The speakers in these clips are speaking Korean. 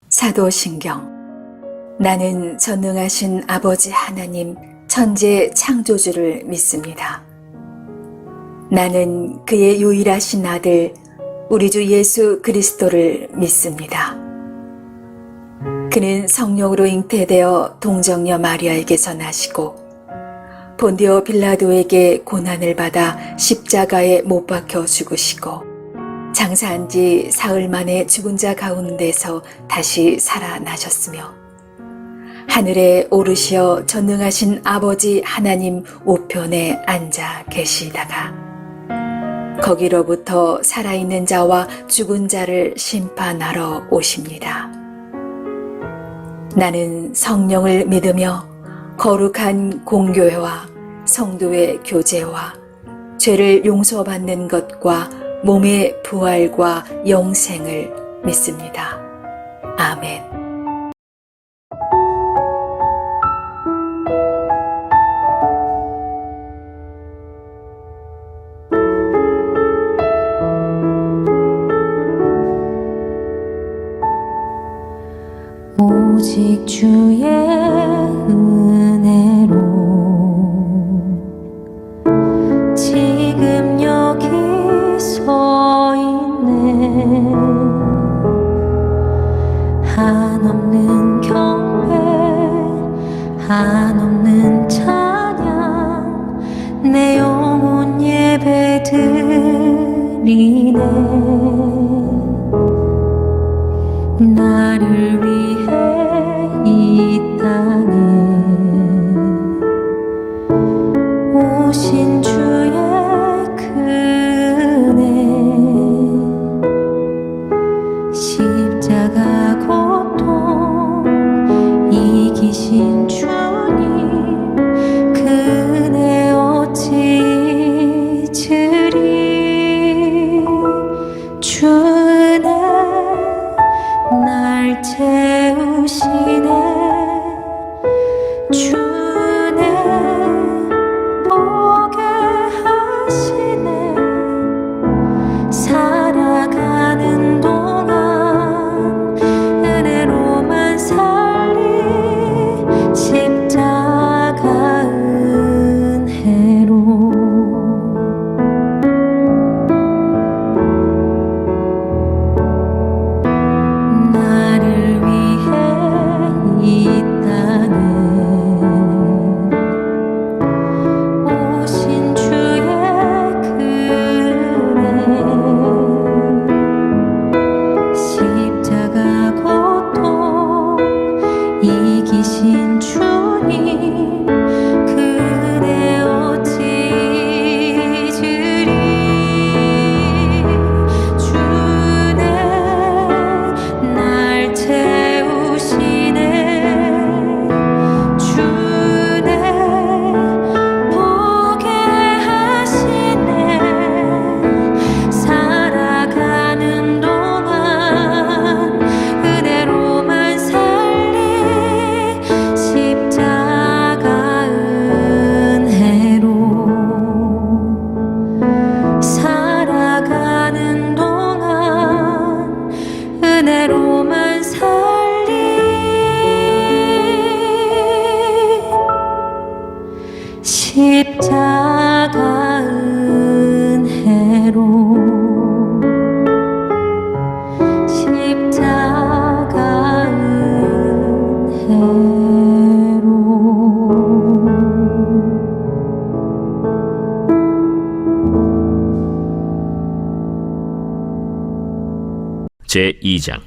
사도신경. 나는 전능하신 아버지 하나님 천재 창조주를 믿습니다. 나는 그의 유일하신 아들 우리 주 예수 그리스도를 믿습니다. 그는 성령으로 잉태되어 동정녀 마리아에게서 나시고 본디오 빌라도에게 고난을 받아 십자가에 못 박혀 죽으시고 장사한 지 사흘 만에 죽은 자 가운데서 다시 살아나셨으며 하늘에 오르시어 전능하신 아버지 하나님 우편에 앉아 계시다가 거기로부터 살아있는 자와 죽은 자를 심판하러 오십니다. 나는 성령을 믿으며 거룩한 공교회와 성도의 교제와 죄를 용서받는 것과 몸의 부활과 영생을 믿습니다. 아멘. 오직 주의 은혜로 지금 여기 서 있네. 한없는 경배, 한없는 찬양, 내 영혼 예배 드리네. 나를 위해 이 땅에 오신 주의 은혜, 십자가 고통 이기신 주님, 그 은혜 어찌 잊으리. 주 은혜 날 채우시네. 주 은혜 보게 하시네. 살아가는 동안 은혜로만 살리. 십자가 은혜로. 나를 위해 이 제2장.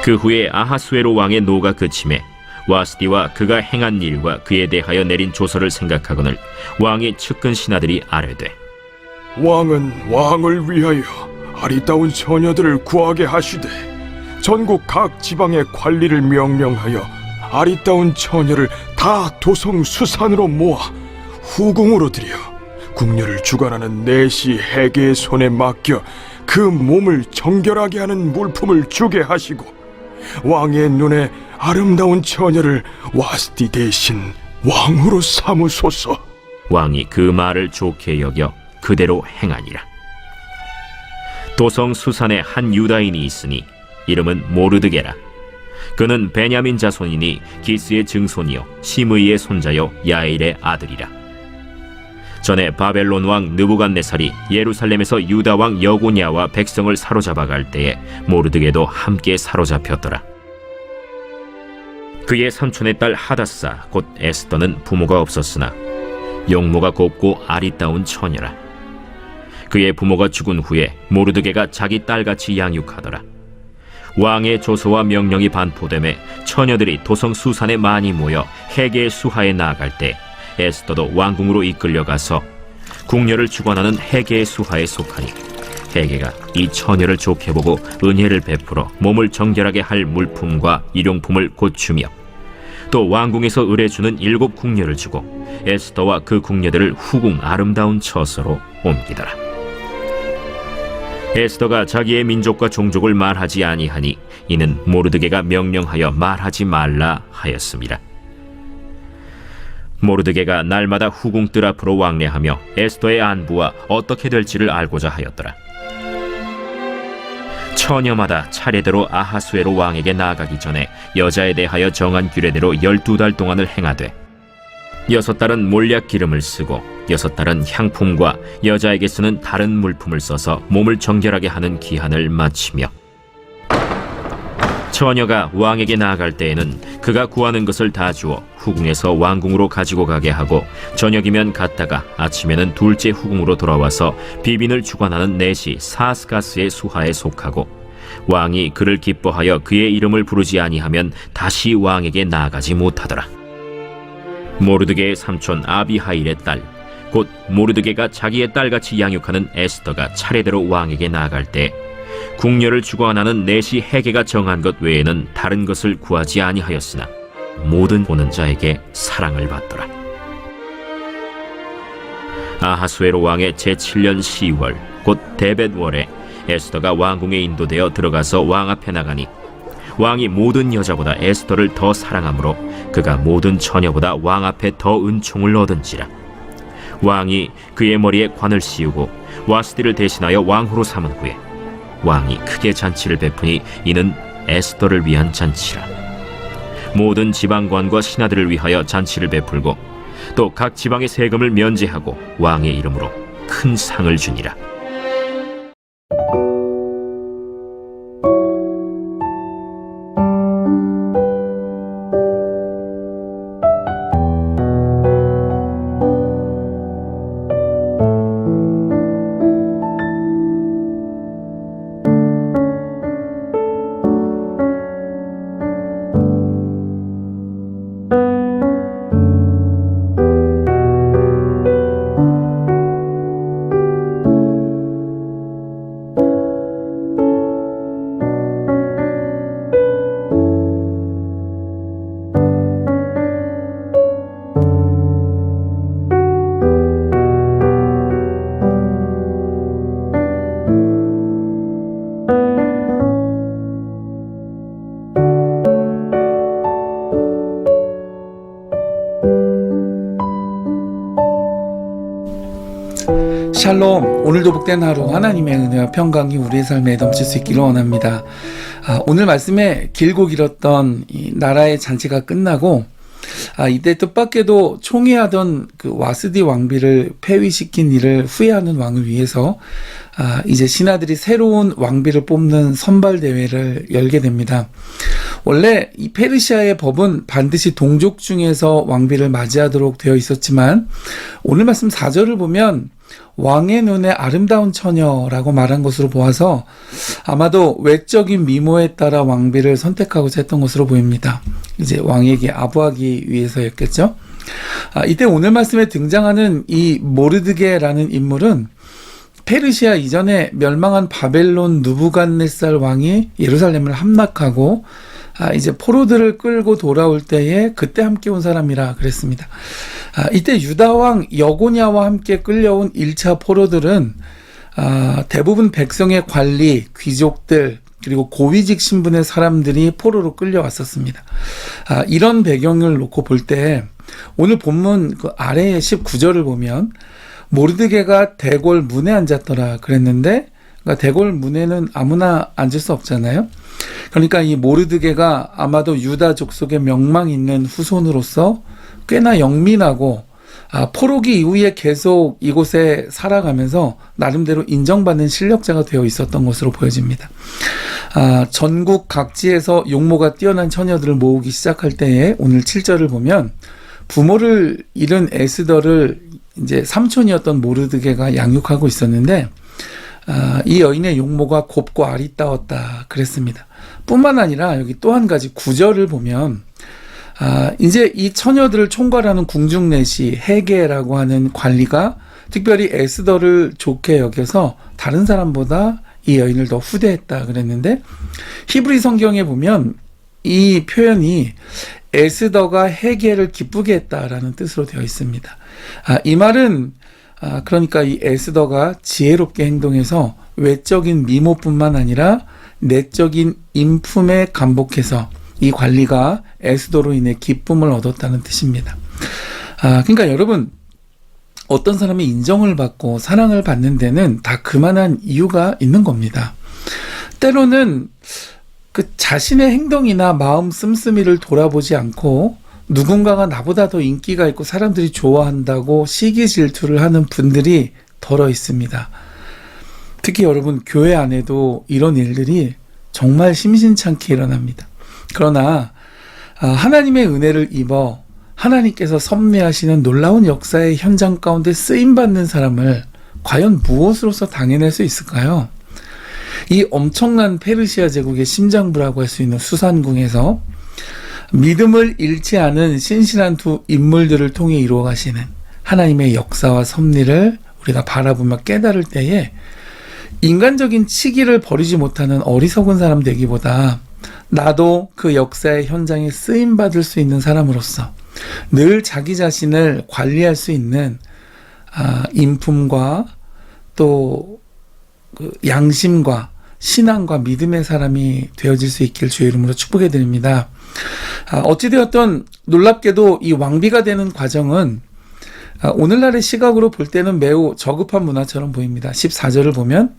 그 후에 아하수에로 왕의 노가 그침에 와스디와 그가 행한 일과 그에 대하여 내린 조서를 생각하거늘 왕의 측근 신하들이 아뢰되, 왕은 왕을 위하여 아리따운 처녀들을 구하게 하시되 전국 각 지방의 관리를 명령하여 아리따운 처녀를 다 도성 수산으로 모아 후궁으로 들여 궁녀를 주관하는 내시 해계의 손에 맡겨 그 몸을 정결하게 하는 물품을 주게 하시고 왕의 눈에 아름다운 처녀를 와스디 대신 왕으로 삼으소서. 왕이 그 말을 좋게 여겨 그대로 행하니라. 도성 수산에 한 유다인이 있으니 이름은 모르드게라. 그는 베냐민 자손이니 기스의 증손이요 시므이의 손자요 야일의 아들이라. 전에 바벨론 왕 느부갓네살이 예루살렘에서 유다 왕 여고냐와 백성을 사로잡아 갈 때에 모르드게도 함께 사로잡혔더라. 그의 삼촌의 딸 하다사 곧 에스더는 부모가 없었으나 용모가 곱고 아리따운 처녀라. 그의 부모가 죽은 후에 모르드게가 자기 딸같이 양육하더라. 왕의 조서와 명령이 반포됨에 처녀들이 도성 수산에 많이 모여 해계의 수하에 나아갈 때 에스더도 왕궁으로 이끌려가서 궁녀를 주관하는 해계의 수하에 속하니 해계가 이 처녀를 좋게 보고 은혜를 베풀어 몸을 정결하게 할 물품과 일용품을 고추며 또 왕궁에서 의뢰주는 7 궁녀를 주고 에스더와 그 궁녀들을 후궁 아름다운 처소로 옮기더라. 에스더가 자기의 민족과 종족을 말하지 아니하니 이는 모르드게가 명령하여 말하지 말라 하였습니다. 모르드게가 날마다 후궁 뜰 앞으로 왕래하며 에스더의 안부와 어떻게 될지를 알고자 하였더라. 처녀마다 차례대로 아하수에로 왕에게 나아가기 전에 여자에 대하여 정한 규례대로 12달 동안을 행하되 6달은 몰약 기름을 쓰고 6달은 향품과 여자에게 쓰는 다른 물품을 써서 몸을 정결하게 하는 기한을 마치며 처녀가 왕에게 나아갈 때에는 그가 구하는 것을 다 주어 후궁에서 왕궁으로 가지고 가게 하고 저녁이면 갔다가 아침에는 둘째 후궁으로 돌아와서 비빈을 주관하는 내시 사스가스의 수하에 속하고 왕이 그를 기뻐하여 그의 이름을 부르지 아니하면 다시 왕에게 나아가지 못하더라. 모르드게의 삼촌 아비하일의 딸 곧 모르드게가 자기의 딸같이 양육하는 에스더가 차례대로 왕에게 나아갈 때 궁녀를 주관하는 내시 해계가 정한 것 외에는 다른 것을 구하지 아니하였으나 모든 보는 자에게 사랑을 받더라. 아하수에로 왕의 제7년 10월 곧 데벳월에 에스더가 왕궁에 인도되어 들어가서 왕 앞에 나가니 왕이 모든 여자보다 에스더를 더 사랑하므로 그가 모든 처녀보다 왕 앞에 더 은총을 얻은지라. 왕이 그의 머리에 관을 씌우고 와스디를 대신하여 왕후로 삼은 후에 왕이 크게 잔치를 베푸니 이는 에스더를 위한 잔치라. 모든 지방관과 신하들을 위하여 잔치를 베풀고 또 각 지방의 세금을 면제하고 왕의 이름으로 큰 상을 주니라. 샬롬, 오늘도 복된 하루 하나님의 은혜와 평강이 우리의 삶에 넘칠 수 있기를 원합니다. 오늘 말씀에 길고 길었던 이 나라의 잔치가 끝나고 이때 뜻밖에도 총애하던 그 와스디 왕비를 폐위시킨 일을 후회하는 왕을 위해서 이제 신하들이 새로운 왕비를 뽑는 선발 대회를 열게 됩니다. 원래 이 페르시아의 법은 반드시 동족 중에서 왕비를 맞이하도록 되어 있었지만 오늘 말씀 4절을 보면 왕의 눈에 아름다운 처녀라고 말한 것으로 보아서 아마도 외적인 미모에 따라 왕비를 선택하고자 했던 것으로 보입니다. 이제 왕에게 아부하기 위해서였겠죠. 이때 오늘 말씀에 등장하는 이 모르드게라는 인물은 페르시아 이전에 멸망한 바벨론 느부갓네살 왕이 예루살렘을 함락하고 이제 포로들을 끌고 돌아올 때에 그때 함께 온 사람이라 그랬습니다. 이때 유다 왕 여고냐와 함께 끌려온 1차 포로들은 대부분 백성의 관리, 귀족들, 그리고 고위직 신분의 사람들이 포로로 끌려왔었습니다. 이런 배경을 놓고 볼 때 오늘 본문 그 아래의 19절을 보면 모르드게가 대궐 문에 앉았더라 그랬는데, 그러니까 대궐 문에는 아무나 앉을 수 없잖아요. 그러니까 이 모르드게가 아마도 유다 족속의 명망 있는 후손으로서 꽤나 영민하고 포로기 이후에 계속 이곳에 살아가면서 나름대로 인정받는 실력자가 되어 있었던 것으로 보여집니다. 전국 각지에서 용모가 뛰어난 처녀들을 모으기 시작할 때에 오늘 7절을 보면 부모를 잃은 에스더를 이제 삼촌이었던 모르드게가 양육하고 있었는데 이 여인의 용모가 곱고 아리따웠다 그랬습니다. 뿐만 아니라 여기 또 한 가지 9절을 보면 이제 이 처녀들을 총괄하는 궁중내시 헤게라고 하는 관리가 특별히 에스더를 좋게 여겨서 다른 사람보다 이 여인을 더 후대했다 그랬는데, 히브리 성경에 보면 이 표현이 에스더가 헤게를 기쁘게 했다라는 뜻으로 되어 있습니다. 이 말은 그러니까 이 에스더가 지혜롭게 행동해서 외적인 미모뿐만 아니라 내적인 인품에 감복해서 이 관리가 에스더로 인해 기쁨을 얻었다는 뜻입니다. 그러니까 여러분, 어떤 사람이 인정을 받고 사랑을 받는 데는 다 그만한 이유가 있는 겁니다. 때로는 그 자신의 행동이나 마음 씀씀이를 돌아보지 않고 누군가가 나보다 더 인기가 있고 사람들이 좋아한다고 시기 질투를 하는 분들이 덜어 있습니다. 특히 여러분, 교회 안에도 이런 일들이 정말 심심찮게 일어납니다. 그러나 하나님의 은혜를 입어 하나님께서 섭리하시는 놀라운 역사의 현장 가운데 쓰임받는 사람을 과연 무엇으로서 당해낼 수 있을까요? 이 엄청난 페르시아 제국의 심장부라고 할 수 있는 수산궁에서 믿음을 잃지 않은 신실한 두 인물들을 통해 이루어 가시는 하나님의 역사와 섭리를 우리가 바라보며 깨달을 때에 인간적인 치기를 버리지 못하는 어리석은 사람 되기보다 나도 그 역사의 현장에 쓰임받을 수 있는 사람으로서 늘 자기 자신을 관리할 수 있는 인품과 또 그 양심과 신앙과 믿음의 사람이 되어질 수 있길 주의 이름으로 축복해 드립니다. 어찌되었던 놀랍게도 이 왕비가 되는 과정은 오늘날의 시각으로 볼 때는 매우 저급한 문화처럼 보입니다. 14절을 보면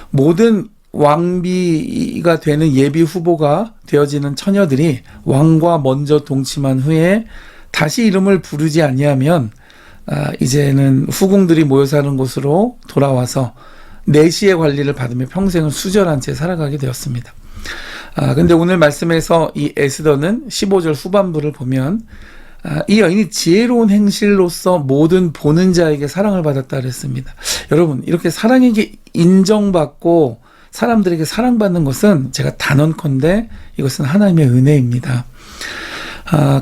모든 왕비가 되는 예비 후보가 되어지는 처녀들이 왕과 먼저 동침한 후에 다시 이름을 부르지 아니하면 이제는 후궁들이 모여 사는 곳으로 돌아와서 내시의 관리를 받으며 평생을 수절한 채 살아가게 되었습니다. 근데 오늘 말씀에서 이 에스더는 15절 후반부를 보면 이 여인이 지혜로운 행실로서 모든 보는 자에게 사랑을 받았다 그랬습니다. 여러분, 이렇게 사랑에게 인정받고 사람들에게 사랑받는 것은 제가 단언컨대 이것은 하나님의 은혜입니다.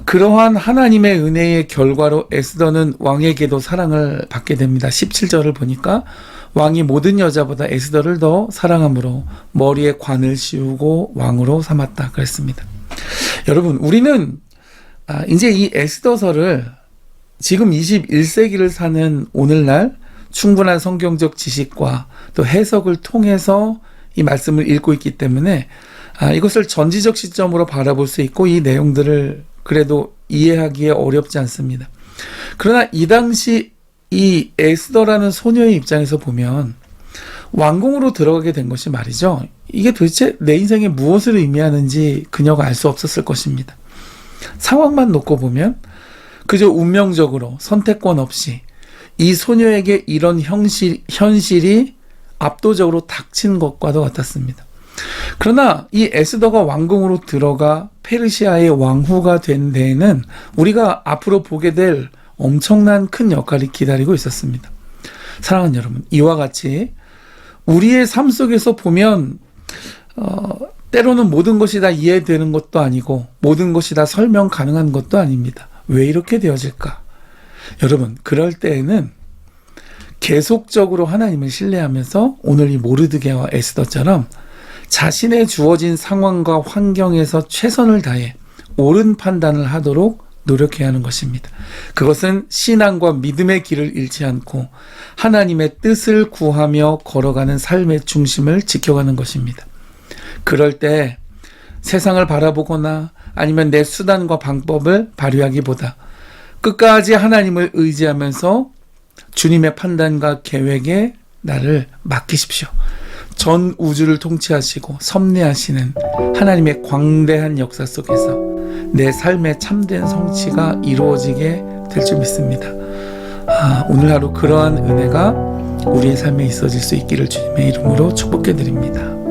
그러한 하나님의 은혜의 결과로 에스더는 왕에게도 사랑을 받게 됩니다. 17절을 보니까 왕이 모든 여자보다 에스더를 더 사랑함으로 머리에 관을 씌우고 왕으로 삼았다 그랬습니다. 여러분, 우리는 이제 이 에스더서를 지금 21세기를 사는 오늘날 충분한 성경적 지식과 또 해석을 통해서 이 말씀을 읽고 있기 때문에 이것을 전지적 시점으로 바라볼 수 있고 이 내용들을 그래도 이해하기에 어렵지 않습니다. 그러나 이 당시 이 에스더라는 소녀의 입장에서 보면 왕궁으로 들어가게 된 것이 말이죠. 이게 도대체 내 인생에 무엇을 의미하는지 그녀가 알 수 없었을 것입니다. 상황만 놓고 보면 그저 운명적으로 선택권 없이 이 소녀에게 이런 현실이 압도적으로 닥친 것과도 같았습니다. 그러나 이 에스더가 왕궁으로 들어가 페르시아의 왕후가 된 데에는 우리가 앞으로 보게 될 엄청난 큰 역할이 기다리고 있었습니다. 사랑하는 여러분, 이와 같이 우리의 삶 속에서 보면 때로는 모든 것이 다 이해되는 것도 아니고 모든 것이 다 설명 가능한 것도 아닙니다. 왜 이렇게 되어질까? 여러분, 그럴 때에는 계속적으로 하나님을 신뢰하면서 오늘 이 모르드게와 에스더처럼 자신의 주어진 상황과 환경에서 최선을 다해 옳은 판단을 하도록 노력해야 하는 것입니다. 그것은 신앙과 믿음의 길을 잃지 않고 하나님의 뜻을 구하며 걸어가는 삶의 중심을 지켜가는 것입니다. 그럴 때 세상을 바라보거나 아니면 내 수단과 방법을 발휘하기보다 끝까지 하나님을 의지하면서 주님의 판단과 계획에 나를 맡기십시오. 전 우주를 통치하시고 섭리하시는 하나님의 광대한 역사 속에서 내 삶의 참된 성취가 이루어지게 될 줄 믿습니다. 오늘 하루 그러한 은혜가 우리의 삶에 있어질 수 있기를 주님의 이름으로 축복해 드립니다.